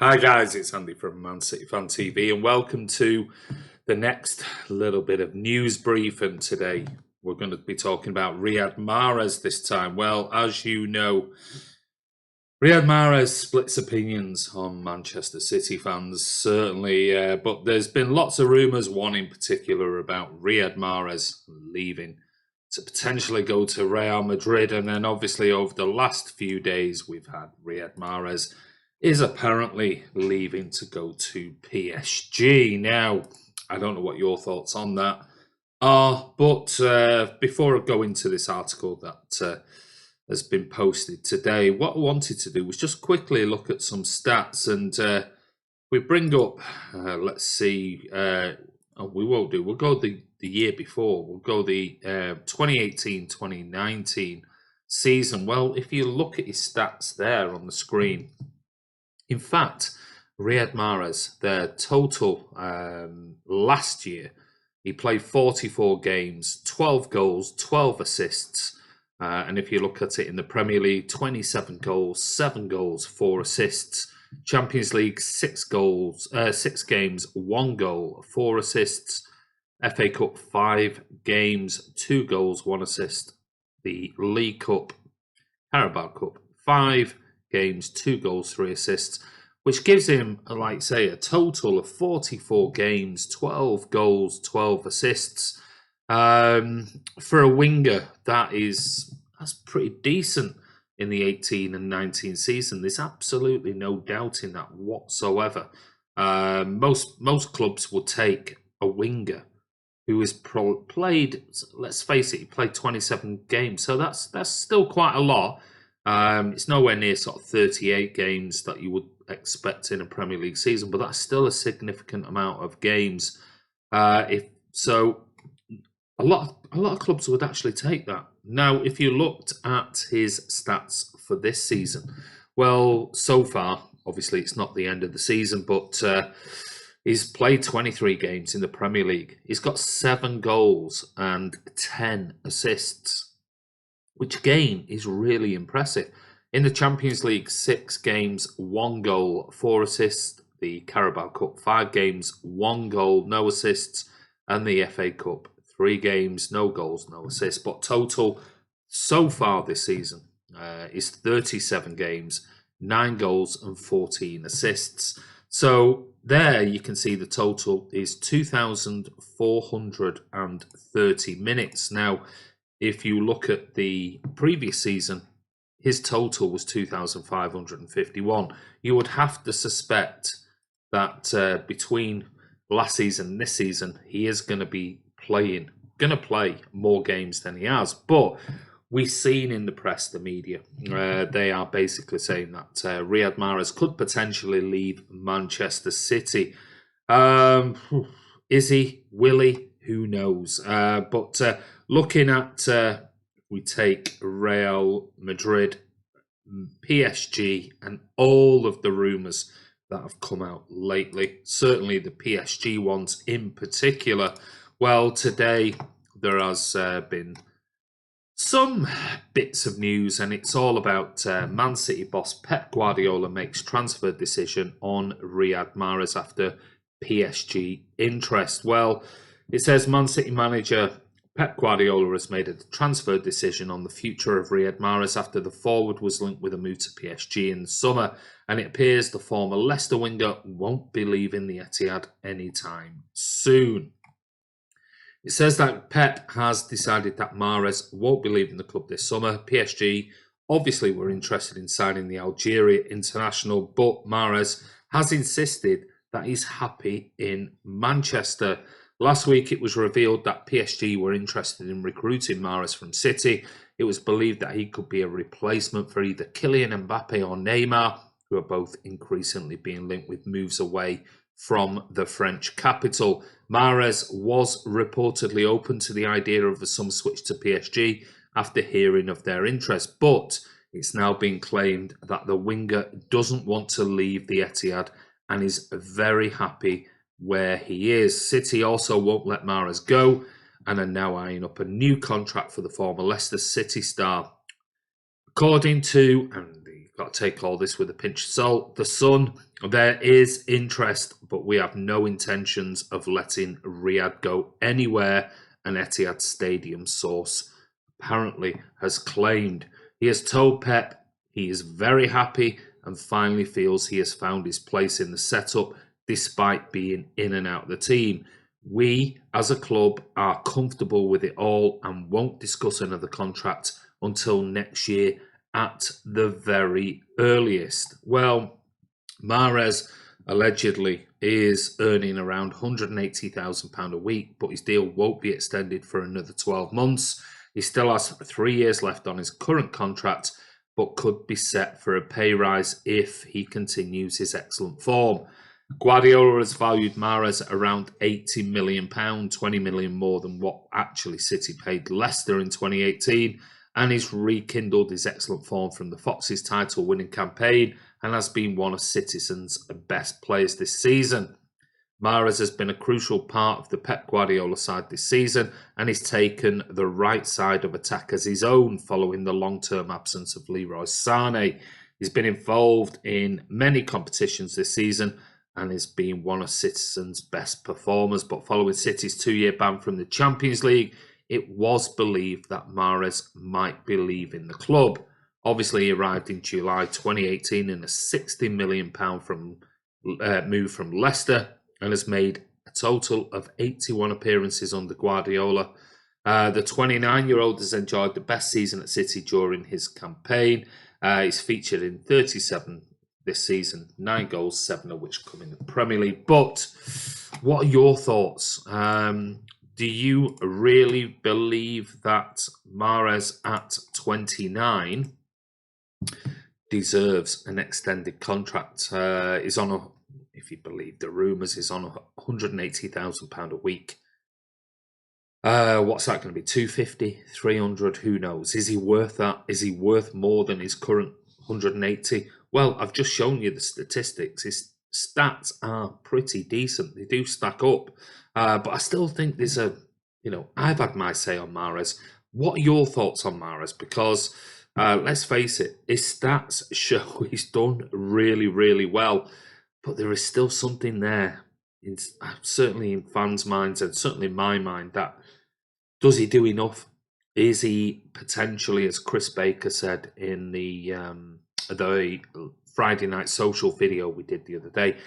Hi guys, it's Andy from Man City Fan TV, and welcome to the next little bit of news briefing. Today we're going to be talking about Riyad Mahrez this time. Well, as you know, Riyad Mahrez splits opinions on Manchester City fans, certainly, but there's been lots of rumours, one in particular about Riyad Mahrez leaving to potentially go to Real Madrid, and then obviously over the last few days we've had Riyad Mahrez is apparently leaving to go to PSG. Now, I don't know what your thoughts on that are, but before I go into this article that has been posted today, what I wanted to do was just quickly look at some stats, and we bring up, let's see, we won't do, we'll go the year before, we'll go the 2018-2019 season. Well, if you look at his stats there on the screen, in fact, Riyad Mahrez, their total last year, he played 44 games, 12 goals, 12 assists. And if you look at it in the Premier League, 27 goals, 7 goals, 4 assists. Champions League, 6 goals, 6 games, 1 goal, 4 assists. FA Cup, 5 games, 2 goals, 1 assist. The League Cup, Carabao Cup, 5 games, 2 goals, 3 assists, which gives him, like say, a total of 44 games, 12 goals, 12 assists. For a winger, that's pretty decent in the 18 and 19 season. There's absolutely no doubt in that whatsoever. Most clubs will take a winger who has played, let's face it, he played 27 games, so that's still quite a lot. It's nowhere near sort of 38 games that you would expect in a Premier League season, but that's still a significant amount of games. If so, a lot of clubs would actually take that. Now, if you looked at his stats for this season, well, so far, obviously it's not the end of the season, but he's played 23 games in the Premier League. He's got 7 goals and 10 assists, which again is really impressive. In the Champions League, 6 games, 1 goal, 4 assists. The Carabao Cup, 5 games, 1 goal, no assists. And the FA Cup, 3 games, no goals, no assists. But total so far this season is 37 games, 9 goals and 14 assists. So there you can see the total is 2,430 minutes. Now, if you look at the previous season, his total was 2,551. You would have to suspect that between last season and this season, he is going to play more games than he has. But we've seen in the press, the media, they are basically saying that Riyad Mahrez could potentially leave Manchester City. Is he? Will he? Who knows? But looking at, we take Real Madrid, PSG, and all of the rumours that have come out lately, certainly the PSG ones in particular. Well, today there has been some bits of news, and it's all about Man City boss Pep Guardiola makes transfer decision on Riyad Mahrez after PSG interest. Well, it says Man City manager Pep Guardiola has made a transfer decision on the future of Riyad Mahrez after the forward was linked with a move to PSG in the summer, and it appears the former Leicester winger won't be leaving the Etihad anytime soon. It says that Pep has decided that Mahrez won't be leaving the club this summer. PSG obviously were interested in signing the Algeria international, but Mahrez has insisted that he's happy in Manchester. Last week, it was revealed that PSG were interested in recruiting Mahrez from City. It was believed that he could be a replacement for either Kylian Mbappe or Neymar, who are both increasingly being linked with moves away from the French capital. Mahrez was reportedly open to the idea of a summer switch to PSG after hearing of their interest, but it's now been claimed that the winger doesn't want to leave the Etihad and is very happy where he is. City also won't let Mahrez go and are now eyeing up a new contract for the former Leicester City star. According to, and got to take all this with a pinch of salt. The Sun, there is interest, but we have no intentions of letting Riyad go anywhere, an Etihad Stadium source apparently has claimed. He has told Pep he is very happy and finally feels he has found his place in the setup despite being in and out of the team. We, as a club, are comfortable with it all and won't discuss another contract until next year at the very earliest. Well, Mahrez allegedly is earning around £180,000 a week, but his deal won't be extended for another 12 months. He still has 3 years left on his current contract, but could be set for a pay rise if he continues his excellent form. Guardiola has valued Mahrez at around £80 million, 20 million more than what actually City paid Leicester in 2018, and he's rekindled his excellent form from the Foxes title-winning campaign and has been one of Citizens' best players this season. Mahrez has been a crucial part of the Pep Guardiola side this season, and he's taken the right side of attack as his own following the long-term absence of Leroy Sané. He's been involved in many competitions this season and has been one of Citizens' best performers. But following City's 2-year ban from the Champions League, it was believed that Mahrez might be leaving the club. Obviously, he arrived in July 2018 in a £60 million move from Leicester and has made a total of 81 appearances under Guardiola. The 29-year-old has enjoyed the best season at City during his campaign. He's featured in 37 this season, 9 goals, 7 of which come in the Premier League. But what are your thoughts? Do you really believe that Mahrez at 29 deserves an extended contract? He's on if you believe the rumours, he's on £180,000 a week. What's that going to be? 250, 300? Who knows? Is he worth that? Is he worth more than his current 180? Well, I've just shown you the statistics. His stats are pretty decent. They do stack up. But I still think there's I've had my say on Mahrez. What are your thoughts on Mahrez? Because let's face it, his stats show he's done really, really well. But there is still something there, certainly in fans' minds and certainly in my mind, that does he do enough? Is he potentially, as Chris Baker said in the Friday night social video we did the other day,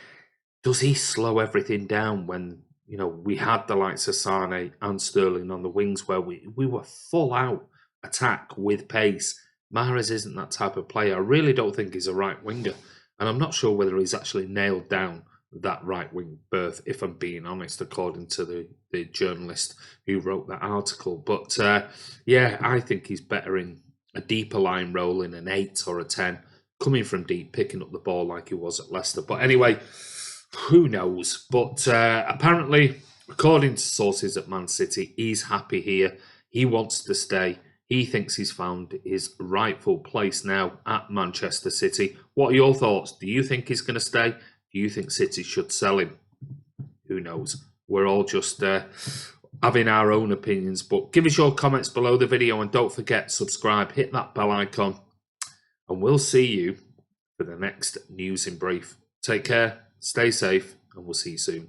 does he slow everything down when we had the likes of Sané and Sterling on the wings where we were full out attack with pace? Mahrez isn't that type of player. I really don't think he's a right winger, and I'm not sure whether he's actually nailed down that right wing berth, if I'm being honest, according to the journalist who wrote that article. But yeah, I think he's better in a deeper line role, in an 8 or a 10, coming from deep, picking up the ball like he was at Leicester. But anyway, who knows? But apparently, according to sources at Man City, he's happy here. He wants to stay. He thinks he's found his rightful place now at Manchester City. What are your thoughts? Do you think he's going to stay? Do you think City should sell him? Who knows? We're all just having our own opinions. But give us your comments below the video, and don't forget, subscribe, hit that bell icon, and we'll see you for the next News in Brief. Take care, stay safe, and we'll see you soon.